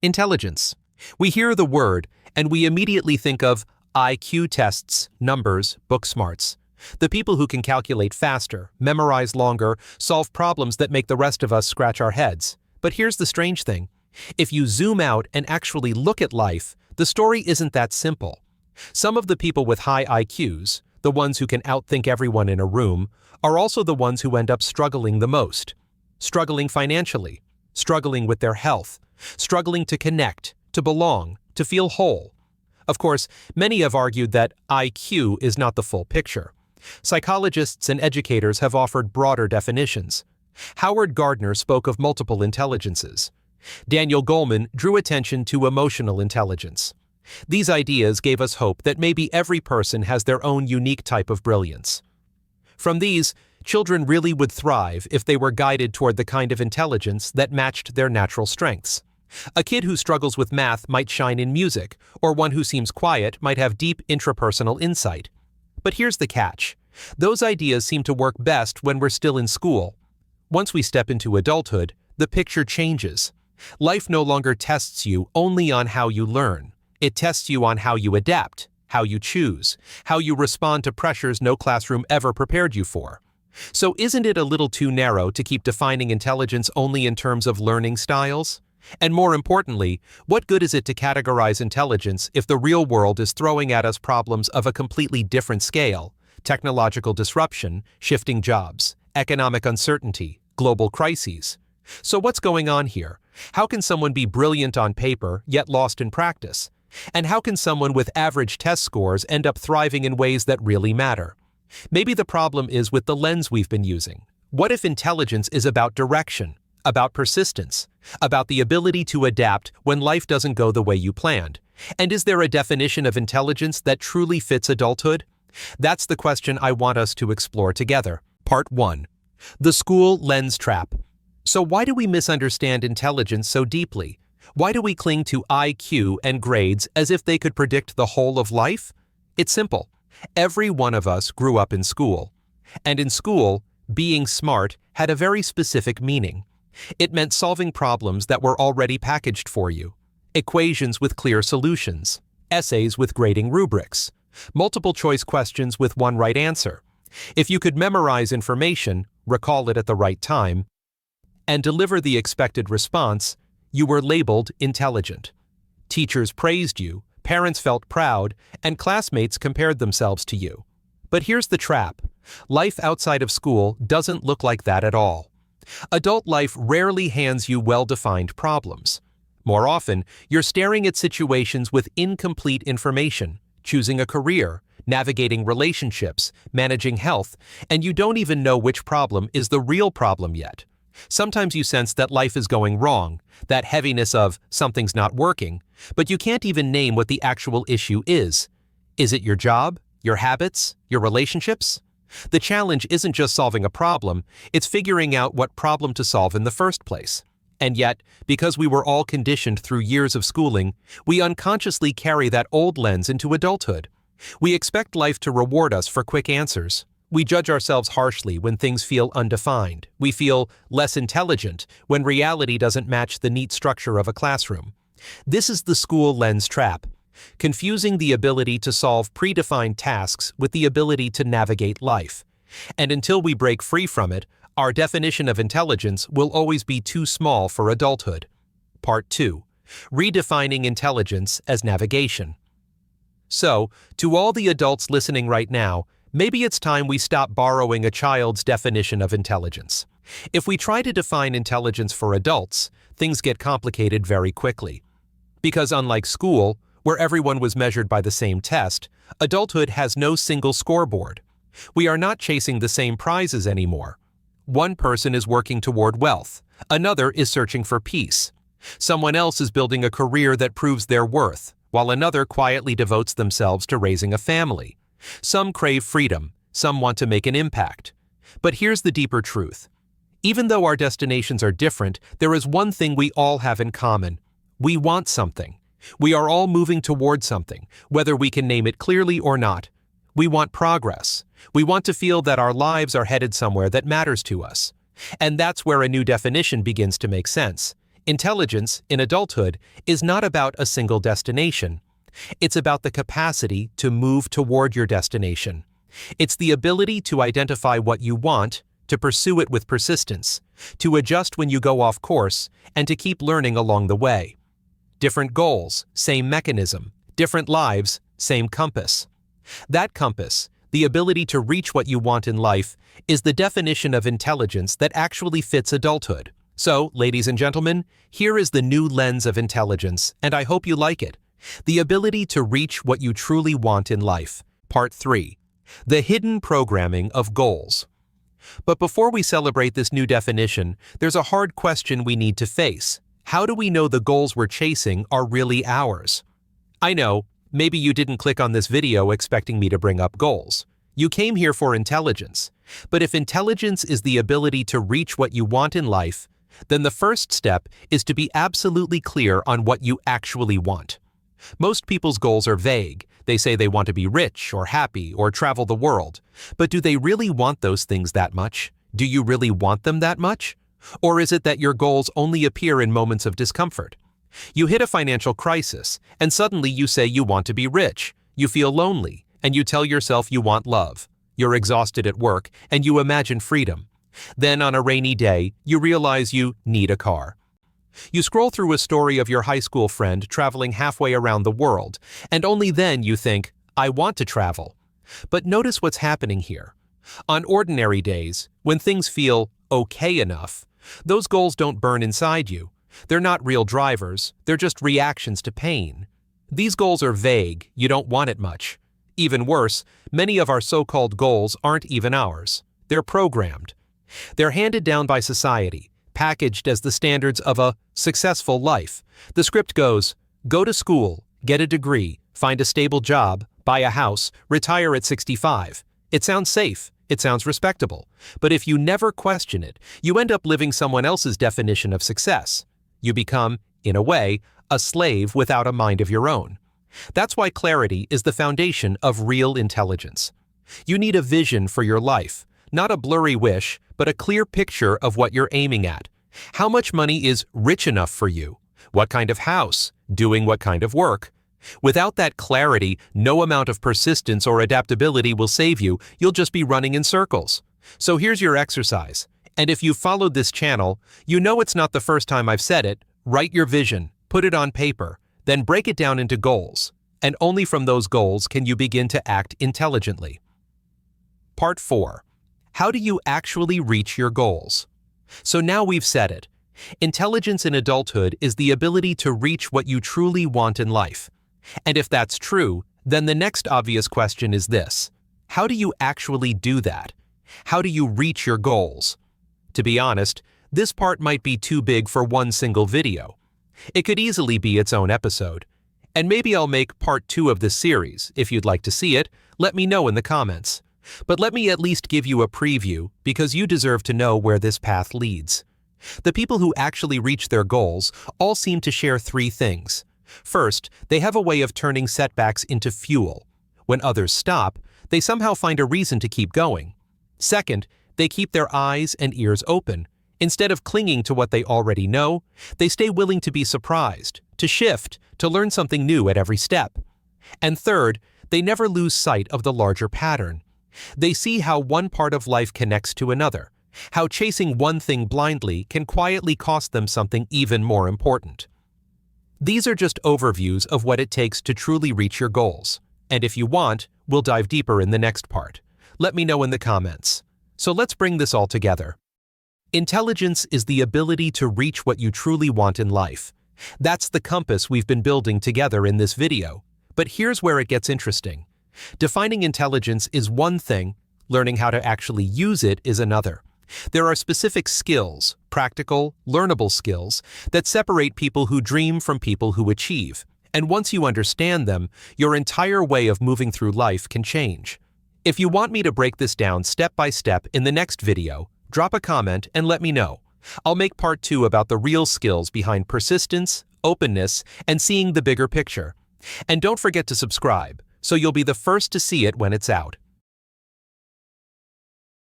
Intelligence. We hear the word, and we immediately think of IQ tests, numbers, book smarts. The people who can calculate faster, memorize longer, solve problems that make the rest of us scratch our heads. But here's the strange thing. If you zoom out and actually look at life, the story isn't that simple. Some of the people with high IQs, the ones who can outthink everyone in a room, are also the ones who end up struggling the most. Struggling financially, struggling with their health, struggling to connect, to belong, to feel whole. Of course, many have argued that IQ is not the full picture. Psychologists and educators have offered broader definitions. Howard Gardner spoke of multiple intelligences. Daniel Goleman drew attention to emotional intelligence. These ideas gave us hope that maybe every person has their own unique type of brilliance. From these, children really would thrive if they were guided toward the kind of intelligence that matched their natural strengths. A kid who struggles with math might shine in music, or one who seems quiet might have deep intrapersonal insight. But here's the catch. Those ideas seem to work best when we're still in school. Once we step into adulthood, the picture changes. Life no longer tests you only on how you learn. It tests you on how you adapt, how you choose, how you respond to pressures no classroom ever prepared you for. So isn't it a little too narrow to keep defining intelligence only in terms of learning styles? And more importantly, what good is it to categorize intelligence if the real world is throwing at us problems of a completely different scale? Technological disruption, shifting jobs, economic uncertainty, global crises. So what's going on here? How can someone be brilliant on paper yet lost in practice? And how can someone with average test scores end up thriving in ways that really matter? Maybe the problem is with the lens we've been using. What if intelligence is about direction, about persistence, about the ability to adapt when life doesn't go the way you planned? And is there a definition of intelligence that truly fits adulthood? That's the question I want us to explore together. Part 1. The School Lens Trap. So why do we misunderstand intelligence so deeply? Why do we cling to IQ and grades as if they could predict the whole of life? It's simple. Every one of us grew up in school. And in school, being smart had a very specific meaning. It meant solving problems that were already packaged for you. Equations with clear solutions. Essays with grading rubrics. Multiple choice questions with one right answer. If you could memorize information, recall it at the right time, and deliver the expected response, you were labeled intelligent. Teachers praised you, parents felt proud, and classmates compared themselves to you. But here's the trap. Life outside of school doesn't look like that at all. Adult life rarely hands you well-defined problems. More often, you're staring at situations with incomplete information, choosing a career, navigating relationships, managing health, and you don't even know which problem is the real problem yet. Sometimes you sense that life is going wrong, that heaviness of something's not working, but you can't even name what the actual issue is. Is it your job, your habits, your relationships? The challenge isn't just solving a problem, it's figuring out what problem to solve in the first place. And yet, because we were all conditioned through years of schooling, we unconsciously carry that old lens into adulthood. We expect life to reward us for quick answers. We judge ourselves harshly when things feel undefined. We feel less intelligent when reality doesn't match the neat structure of a classroom. This is the school lens trap, confusing the ability to solve predefined tasks with the ability to navigate life. And until we break free from it, our definition of intelligence will always be too small for adulthood. Part 2. Redefining intelligence as navigation. So, to all the adults listening right now, maybe it's time we stop borrowing a child's definition of intelligence. If we try to define intelligence for adults, things get complicated very quickly. Because unlike school, where everyone was measured by the same test, adulthood has no single scoreboard. We are not chasing the same prizes anymore. One person is working toward wealth. Another is searching for peace. Someone else is building a career that proves their worth, while another quietly devotes themselves to raising a family. Some crave freedom, some want to make an impact. But here's the deeper truth. Even though our destinations are different, there is one thing we all have in common. We want something. We are all moving toward something, whether we can name it clearly or not. We want progress. We want to feel that our lives are headed somewhere that matters to us. And that's where a new definition begins to make sense. Intelligence in adulthood is not about a single destination. It's about the capacity to move toward your destination. It's the ability to identify what you want, to pursue it with persistence, to adjust when you go off course, and to keep learning along the way. Different goals, same mechanism. Different lives, same compass. That compass, the ability to reach what you want in life, is the definition of intelligence that actually fits adulthood. So, ladies and gentlemen, here is the new lens of intelligence, and I hope you like it. The ability to reach what you truly want in life. Part 3. The hidden programming of goals. But before we celebrate this new definition, there's a hard question we need to face. How do we know the goals we're chasing are really ours? I know, maybe you didn't click on this video expecting me to bring up goals. You came here for intelligence. But if intelligence is the ability to reach what you want in life, then the first step is to be absolutely clear on what you actually want. Most people's goals are vague. They say they want to be rich or happy or travel the world. But do they really want those things that much? Do you really want them that much? Or is it that your goals only appear in moments of discomfort? You hit a financial crisis, and suddenly you say you want to be rich. You feel lonely, and you tell yourself you want love. You're exhausted at work, and you imagine freedom. Then on a rainy day, you realize you need a car. You scroll through a story of your high school friend traveling halfway around the world, and only then you think, I want to travel. But notice what's happening here. On ordinary days, when things feel okay enough, those goals don't burn inside you. They're not real drivers, they're just reactions to pain. These goals are vague, you don't want it much. Even worse, many of our so-called goals aren't even ours. They're programmed. They're handed down by society, packaged as the standards of a successful life. The script goes, go to school, get a degree, find a stable job, buy a house, retire at 65. It sounds safe, it sounds respectable. But if you never question it, you end up living someone else's definition of success. You become, in a way, a slave without a mind of your own. That's why clarity is the foundation of real intelligence. You need a vision for your life, not a blurry wish, but a clear picture of what you're aiming at. How much money is rich enough for you? What kind of house? Doing what kind of work? Without that clarity, no amount of persistence or adaptability will save you. You'll just be running in circles. So here's your exercise. And if you've followed this channel, you know it's not the first time I've said it. Write your vision, put it on paper, then break it down into goals. And only from those goals can you begin to act intelligently. Part 4. How do you actually reach your goals? So now we've said it. Intelligence in adulthood is the ability to reach what you truly want in life. And if that's true, then the next obvious question is this. How do you actually do that? How do you reach your goals? To be honest, this part might be too big for one single video. It could easily be its own episode. And maybe I'll make part 2 of this series. If you'd like to see it, let me know in the comments. But let me at least give you a preview because you deserve to know where this path leads. The people who actually reach their goals all seem to share 3 things. First, they have a way of turning setbacks into fuel. When others stop, they somehow find a reason to keep going. Second, they keep their eyes and ears open. Instead of clinging to what they already know, they stay willing to be surprised, to shift, to learn something new at every step. And third, they never lose sight of the larger pattern. They see how one part of life connects to another, how chasing one thing blindly can quietly cost them something even more important. These are just overviews of what it takes to truly reach your goals. And if you want, we'll dive deeper in the next part. Let me know in the comments. So let's bring this all together. Intelligence is the ability to reach what you truly want in life. That's the compass we've been building together in this video. But here's where it gets interesting. Defining intelligence is one thing, learning how to actually use it is another. There are specific skills, practical, learnable skills, that separate people who dream from people who achieve. And once you understand them, your entire way of moving through life can change. If you want me to break this down step by step in the next video, drop a comment and let me know. I'll make part 2 about the real skills behind persistence, openness, and seeing the bigger picture. And don't forget to subscribe, so you'll be the first to see it when it's out.